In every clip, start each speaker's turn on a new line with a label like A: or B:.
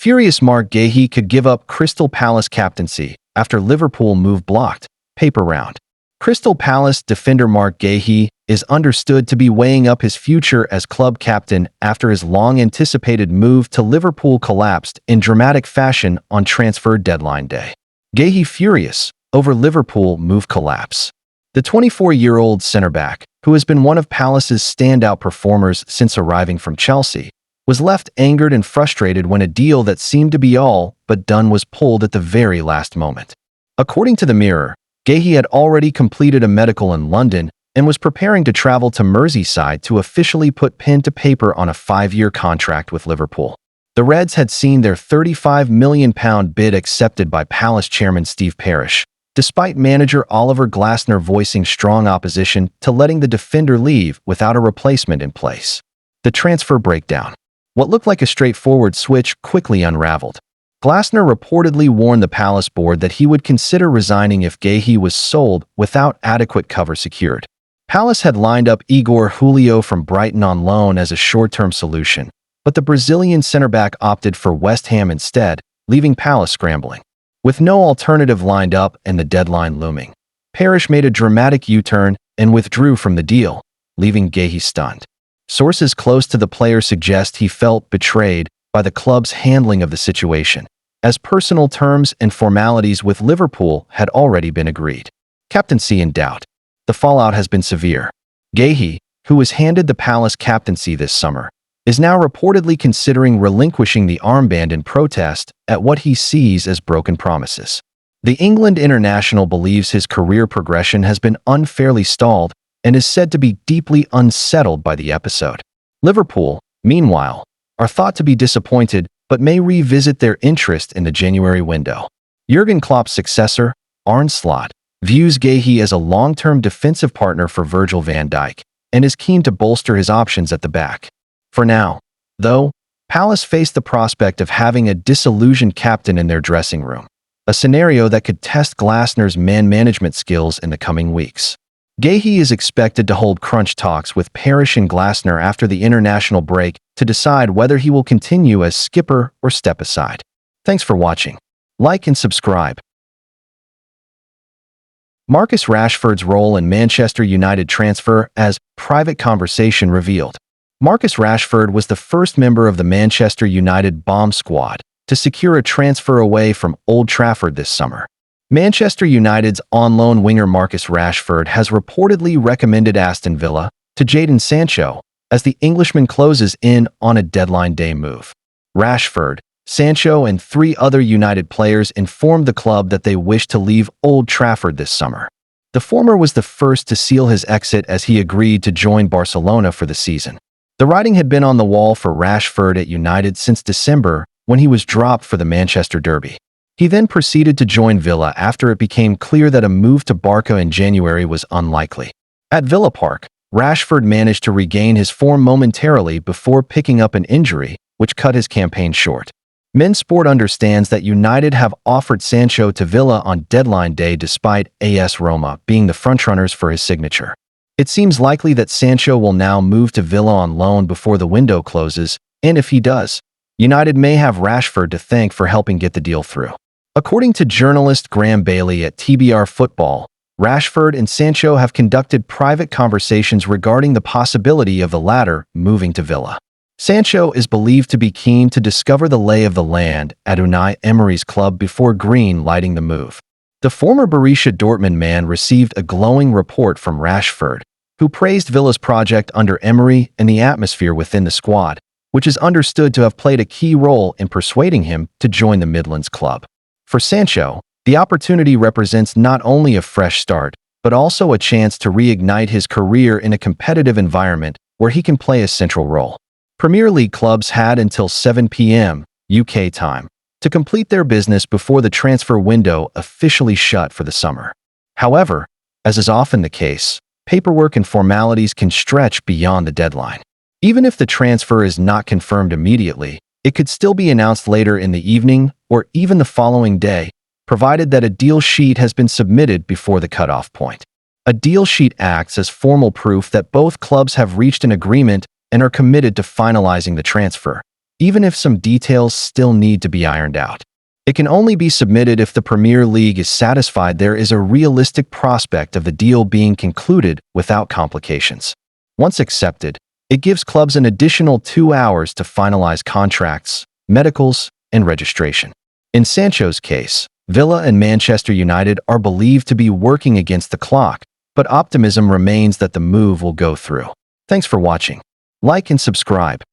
A: Furious Marc Guehi could give up Crystal Palace captaincy after Liverpool move blocked. Paper round. Crystal Palace defender Marc Guehi is understood to be weighing up his future as club captain after his long-anticipated move to Liverpool collapsed in dramatic fashion on transfer deadline day. Guehi furious over Liverpool move collapse. The 24-year-old centre-back, who has been one of Palace's standout performers since arriving from Chelsea, was left angered and frustrated when a deal that seemed to be all but done was pulled at the very last moment. According to the Mirror, Guehi had already completed a medical in London and was preparing to travel to Merseyside to officially put pen to paper on a 5-year contract with Liverpool. The Reds had seen their £35 million bid accepted by Palace chairman Steve Parish, despite manager Oliver Glasner voicing strong opposition to letting the defender leave without a replacement in place. The transfer breakdown. What looked like a straightforward switch quickly unraveled. Glasner reportedly warned the Palace board that he would consider resigning if Guehi was sold without adequate cover secured. Palace had lined up Igor Julio from Brighton on loan as a short-term solution, but the Brazilian centre-back opted for West Ham instead, leaving Palace scrambling. With no alternative lined up and the deadline looming, Parish made a dramatic U-turn and withdrew from the deal, leaving Guehi stunned. Sources close to the player suggest he felt betrayed by the club's handling of the situation, as personal terms and formalities with Liverpool had already been agreed. Captaincy in doubt. The fallout has been severe. Guehi, who was handed the Palace captaincy this summer, is now reportedly considering relinquishing the armband in protest at what he sees as broken promises. The England international believes his career progression has been unfairly stalled and is said to be deeply unsettled by the episode. Liverpool, meanwhile, are thought to be disappointed but may revisit their interest in the January window. Jurgen Klopp's successor, Arne Slot, views Guehi as a long-term defensive partner for Virgil van Dijk and is keen to bolster his options at the back. For now, though, Palace face the prospect of having a disillusioned captain in their dressing room, a scenario that could test Glasner's man management skills in the coming weeks. Guehi is expected to hold crunch talks with Parish and Glasner after the international break to decide whether he will continue as skipper or step aside. Thanks for watching. Like and subscribe. Marcus Rashford's role in Manchester United transfer as private conversation revealed. Marcus Rashford was the first member of the Manchester United bomb squad to secure a transfer away from Old Trafford this summer. Manchester United's on-loan winger Marcus Rashford has reportedly recommended Aston Villa to Jadon Sancho as the Englishman closes in on a deadline day move. Rashford, Sancho, and 3 other United players informed the club that they wish to leave Old Trafford this summer. The former was the first to seal his exit as he agreed to join Barcelona for the season. The writing had been on the wall for Rashford at United since December when he was dropped for the Manchester Derby. He then proceeded to join Villa after it became clear that a move to Barca in January was unlikely. At Villa Park, Rashford managed to regain his form momentarily before picking up an injury, which cut his campaign short. Mensport understands that United have offered Sancho to Villa on deadline day despite AS Roma being the frontrunners for his signature. It seems likely that Sancho will now move to Villa on loan before the window closes, and if he does, United may have Rashford to thank for helping get the deal through. According to journalist Graham Bailey at TBR Football, Rashford and Sancho have conducted private conversations regarding the possibility of the latter moving to Villa. Sancho is believed to be keen to discover the lay of the land at Unai Emery's club before green-lighting the move. The former Borussia Dortmund man received a glowing report from Rashford, who praised Villa's project under Emery and the atmosphere within the squad, which is understood to have played a key role in persuading him to join the Midlands club. For Sancho, the opportunity represents not only a fresh start, but also a chance to reignite his career in a competitive environment where he can play a central role. Premier League clubs had until 7 p.m. UK time to complete their business before the transfer window officially shut for the summer. However, as is often the case, paperwork and formalities can stretch beyond the deadline. Even if the transfer is not confirmed immediately, it could still be announced later in the evening or even the following day, provided that a deal sheet has been submitted before the cutoff point. A deal sheet acts as formal proof that both clubs have reached an agreement and are committed to finalizing the transfer, even if some details still need to be ironed out. It can only be submitted if the Premier League is satisfied there is a realistic prospect of the deal being concluded without complications. Once accepted, it gives clubs an additional 2 hours to finalize contracts, medicals, and registration. In Sancho's case, Villa and Manchester United are believed to be working against the clock, but optimism remains that the move will go through. Thanks for watching. Like and subscribe.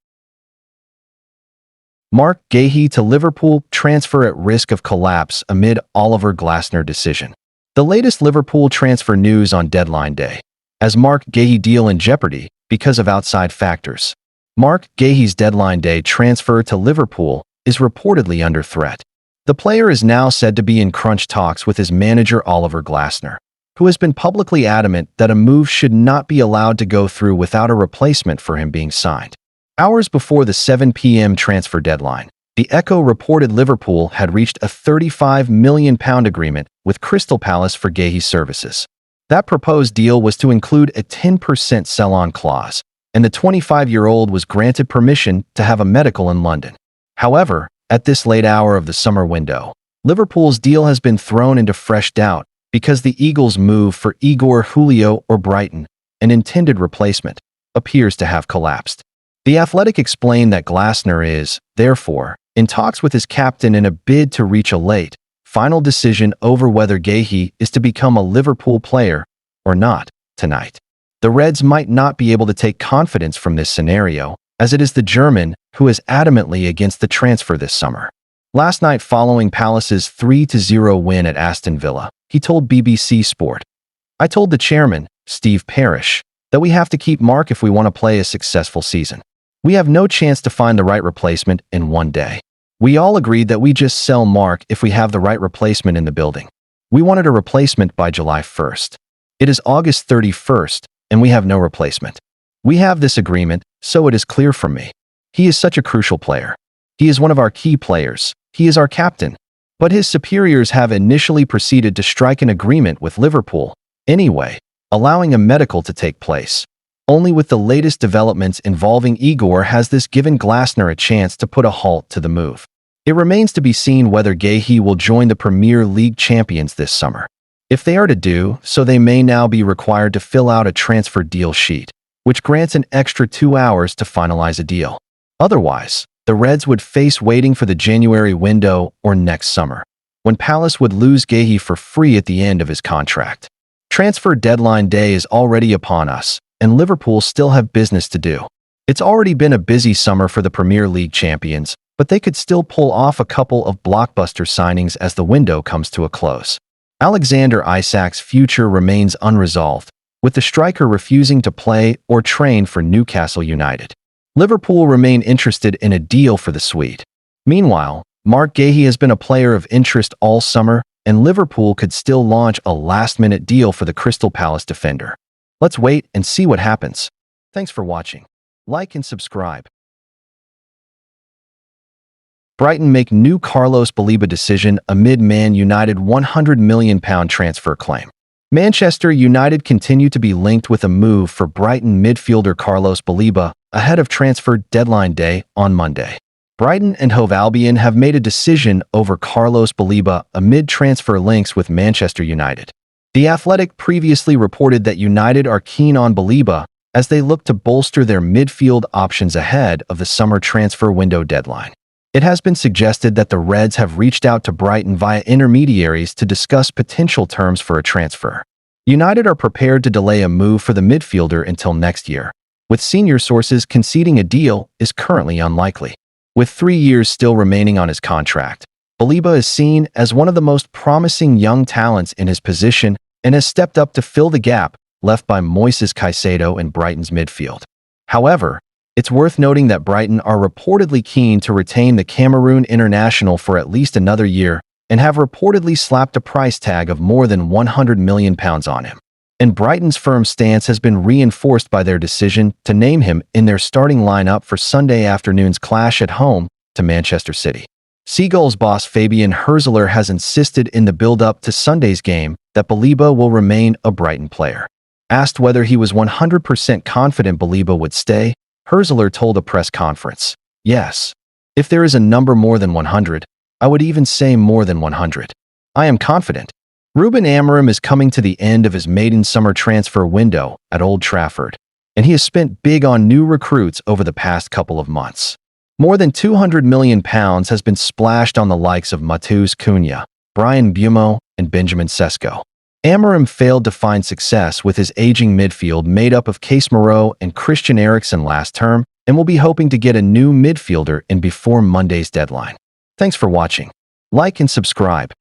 A: Marc Guehi to Liverpool, transfer at risk of collapse amid Oliver Glasner decision. The latest Liverpool transfer news on deadline day. As Marc Guehi deal in jeopardy because of outside factors. Marc Guehi's deadline day transfer to Liverpool is reportedly under threat. The player is now said to be in crunch talks with his manager Oliver Glasner, who has been publicly adamant that a move should not be allowed to go through without a replacement for him being signed. Hours before the 7 p.m. transfer deadline, the Echo reported Liverpool had reached a £35 million agreement with Crystal Palace for Guehi's services. That proposed deal was to include a 10% sell-on clause, and the 25-year-old was granted permission to have a medical in London. However, at this late hour of the summer window, Liverpool's deal has been thrown into fresh doubt because the Eagles' move for Igor Julio or Brighton, an intended replacement, appears to have collapsed. The Athletic explained that Glasner is, therefore, in talks with his captain in a bid to reach a late, final decision over whether Guehi is to become a Liverpool player or not tonight. The Reds might not be able to take confidence from this scenario, as it is the German who is adamantly against the transfer this summer. Last night, following Palace's 3-0 win at Aston Villa, he told BBC Sport, "I told the chairman, Steve Parish, that we have to keep Marc if we want to play a successful season. We have no chance to find the right replacement in one day. We all agreed that we just sell Marc if we have the right replacement in the building. We wanted a replacement by July 1st. It is August 31st, and we have no replacement. We have this agreement, so it is clear from me. He is such a crucial player. He is one of our key players. He is our captain. But his superiors have initially proceeded to strike an agreement with Liverpool, anyway, allowing a medical to take place. Only with the latest developments involving Igor has this given Glasner a chance to put a halt to the move. It remains to be seen whether Guehi will join the Premier League champions this summer. If they are to do so, they may now be required to fill out a transfer deal sheet, which grants an extra 2 hours to finalize a deal. Otherwise, the Reds would face waiting for the January window or next summer, when Palace would lose Guehi for free at the end of his contract. Transfer deadline day is already upon us, and Liverpool still have business to do. It's already been a busy summer for the Premier League champions, but they could still pull off a couple of blockbuster signings as the window comes to a close. Alexander Isak's future remains unresolved, with the striker refusing to play or train for Newcastle United. Liverpool remain interested in a deal for the Swede. Meanwhile, Marc Guehi has been a player of interest all summer, and Liverpool could still launch a last-minute deal for the Crystal Palace defender. Let's wait and see what happens. Thanks for watching. Like and subscribe. Brighton make new Carlos Baleba decision amid Man United £100 million transfer claim. Manchester United continue to be linked with a move for Brighton midfielder Carlos Baleba ahead of transfer deadline day on Monday. Brighton and Hove Albion have made a decision over Carlos Baleba amid transfer links with Manchester United. The Athletic previously reported that United are keen on Baleba as they look to bolster their midfield options ahead of the summer transfer window deadline. It has been suggested that the Reds have reached out to Brighton via intermediaries to discuss potential terms for a transfer. United are prepared to delay a move for the midfielder until next year, with senior sources conceding a deal is currently unlikely. With 3 years still remaining on his contract, Baleba is seen as one of the most promising young talents in his position and has stepped up to fill the gap left by Moises Caicedo in Brighton's midfield. However, it's worth noting that Brighton are reportedly keen to retain the Cameroon international for at least another year and have reportedly slapped a price tag of more than £100 million on him. And Brighton's firm stance has been reinforced by their decision to name him in their starting lineup for Sunday afternoon's clash at home to Manchester City. Seagulls boss Fabian Herzler has insisted in the build-up to Sunday's game that Baleba will remain a Brighton player. Asked whether he was 100% confident Baleba would stay, Herzler told a press conference, "Yes, If there is a number more than 100, I would even say more than 100. I am confident. Ruben Amorim is coming to the end of his maiden summer transfer window at Old Trafford, and he has spent big on new recruits over the past couple of months. More than £200 million has been splashed on the likes of Matheus Cunha, Brian Bumo, and Benjamin Sesko. Amorim failed to find success with his aging midfield made up of Case Moreau and Christian Eriksen last term, and will be hoping to get a new midfielder in before Monday's deadline. Thanks for watching. Like and subscribe.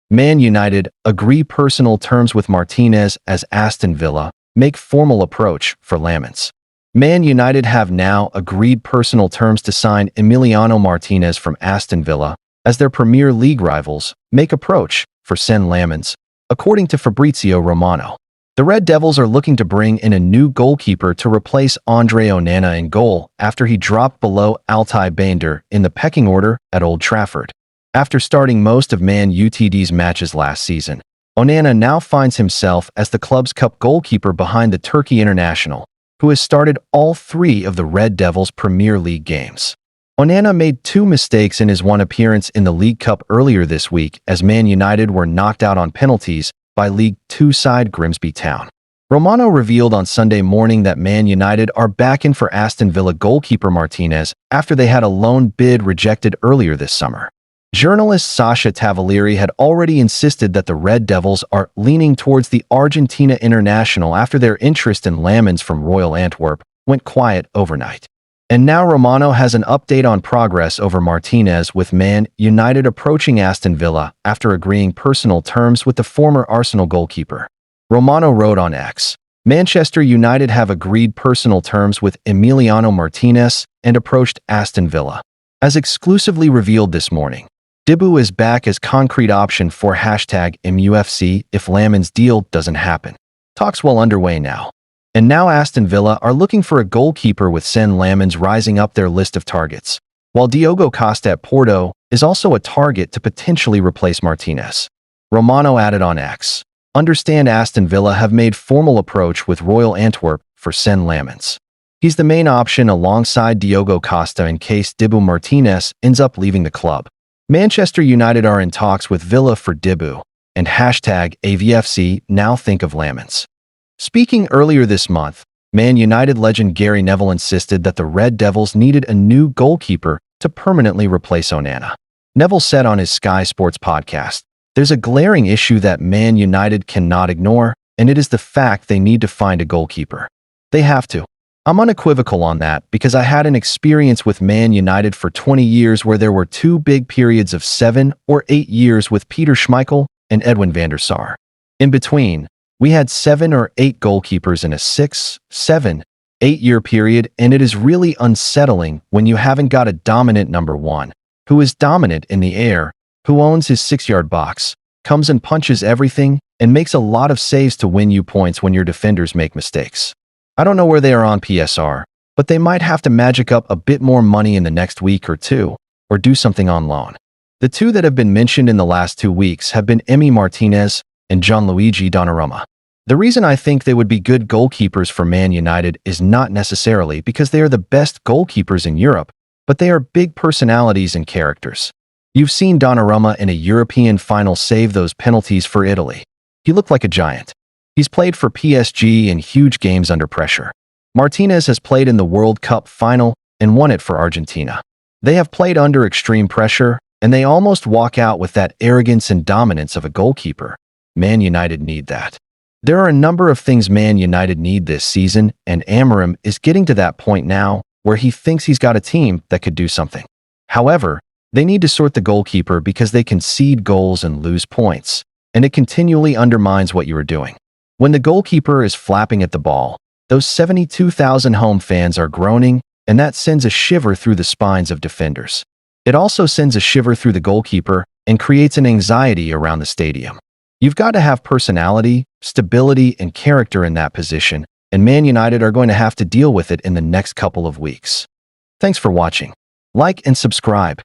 A: Man United agree personal terms with Martinez as Aston Villa make formal approach for Lamens. Man United have now agreed personal terms to sign Emiliano Martinez from Aston Villa as their Premier League rivals make approach for Sen Lamens, according to Fabrizio Romano. The Red Devils are looking to bring in a new goalkeeper to replace Andre Onana in goal after he dropped below Altay Bayındır in the pecking order at Old Trafford. After starting most of Man Utd's matches last season, Onana now finds himself as the club's cup goalkeeper behind the Turkey international, who has started all 3 of the Red Devils' Premier League games. Onana made 2 mistakes in his one appearance in the League Cup earlier this week as Man United were knocked out on penalties by League Two side Grimsby Town. Romano revealed on Sunday morning that Man United are back in for Aston Villa goalkeeper Martinez after they had a loan bid rejected earlier this summer. Journalist Sasha Tavalieri had already insisted that the Red Devils are leaning towards the Argentina international after their interest in Lamens from Royal Antwerp went quiet overnight. And now Romano has an update on progress over Martinez, with Man United approaching Aston Villa after agreeing personal terms with the former Arsenal goalkeeper. Romano wrote on X, "Manchester United have agreed personal terms with Emiliano Martinez and approached Aston Villa. As exclusively revealed this morning, Dibu is back as concrete option for #MUFC if Lamens deal doesn't happen. Talks well underway now. And now Aston Villa are looking for a goalkeeper, with Sen Lamens rising up their list of targets, while Diogo Costa at Porto is also a target to potentially replace Martinez." Romano added on X, "Understand Aston Villa have made formal approach with Royal Antwerp for Sen Lamens. He's the main option alongside Diogo Costa in case Dibu Martinez ends up leaving the club. Manchester United are in talks with Villa for Dibu, and #AVFC now think of Lamens." Speaking earlier this month, Man United legend Gary Neville insisted that the Red Devils needed a new goalkeeper to permanently replace Onana. Neville said on his Sky Sports podcast, "There's a glaring issue that Man United cannot ignore, and it is the fact they need to find a goalkeeper. They have to. I'm unequivocal on that because I had an experience with Man United for 20 years where there were 2 big periods of 7 or 8 years with Peter Schmeichel and Edwin van der Sar. In between, we had 7 or 8 goalkeepers in a 6, 7, 8-year period, and it is really unsettling when you haven't got a dominant number 1, who is dominant in the air, who owns his 6-yard box, comes and punches everything, and makes a lot of saves to win you points when your defenders make mistakes. I don't know where they are on PSR, but they might have to magic up a bit more money in the next week or 2, or do something on loan." The 2 that have been mentioned in the last 2 weeks have been Emi Martinez and Gianluigi Donnarumma. The reason I think they would be good goalkeepers for Man United is not necessarily because they are the best goalkeepers in Europe, but they are big personalities and characters. You've seen Donnarumma in a European final save those penalties for Italy. He looked like a giant. He's played for PSG in huge games under pressure. Martinez has played in the World Cup final and won it for Argentina. They have played under extreme pressure, and they almost walk out with that arrogance and dominance of a goalkeeper. Man United need that. There are a number of things Man United need this season, and Amorim is getting to that point now where he thinks he's got a team that could do something. However, they need to sort the goalkeeper because they concede goals and lose points, and it continually undermines what you are doing. When the goalkeeper is flapping at the ball, those 72,000 home fans are groaning, and that sends a shiver through the spines of defenders. It also sends a shiver through the goalkeeper and creates an anxiety around the stadium. You've got to have personality, stability, and character in that position, and Man United are going to have to deal with it in the next couple of weeks. Thanks for watching. Like and subscribe.